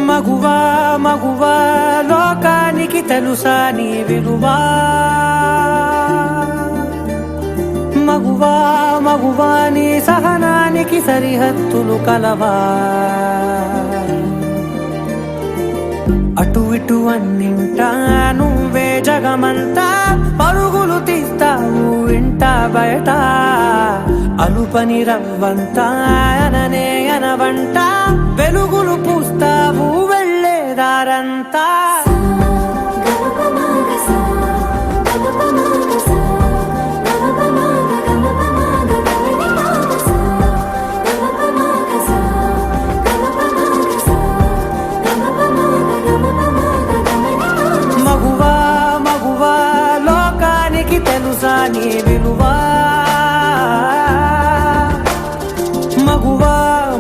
మగువా మగువా లోకానికి తెలుసా నీ విలువా మగువా మగువా నీ సహనానికి సరిహద్దులు కలవా అటు ఇటు అన్నింటా నువ్వే జగమంతా పరుగులు తీస్తావు ఇంట బయట అలుపని రవ్వంతా అననే అనవంట వెలుగులు పూస్తావు వెళ్ళేదారంతా మగువా మగువా లోకానికి తెలుసా నీ విలువా మగువా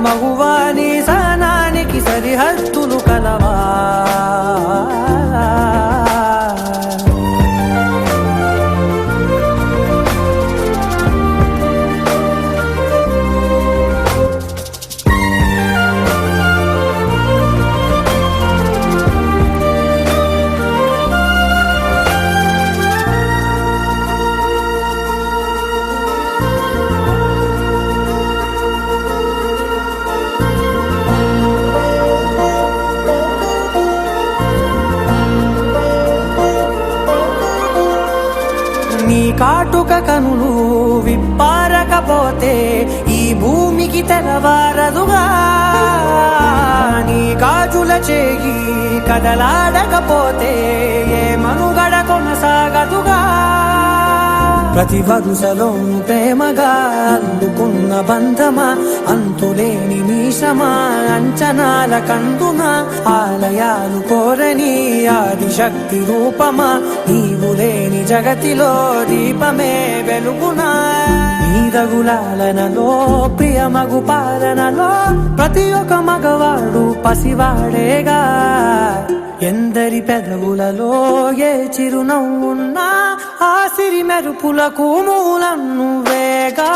మగువా నీ సహనానికి సరిహద్దులు కలవా నీ కాటుక కనులు విప్పారకపోతే ఈ భూమికి తెలవారదుగా నీ గాజుల చేయి కదలాడకపోతే ఏ మనుగడ కొనసాగదుగా ప్రతి వరుసలోను ప్రేమగా అందుకున్న బంధమా అంతులేని మీషమా అంచనాల కందున ఆలయాలు కోరని ఆదిశక్తి రూపమా నీవు లేని జగతిలో దీపమే వెలుగునా నీ రగులాలనలో ప్రియమగు పాలనలో ప్రతి ఒక్క మగవాడు పసివాడేగా ఎందరి పెదవులలో ఏ చిరునవ్వున్నా ఆ సిరి మెరుపులకు మూలం నువ్వేగా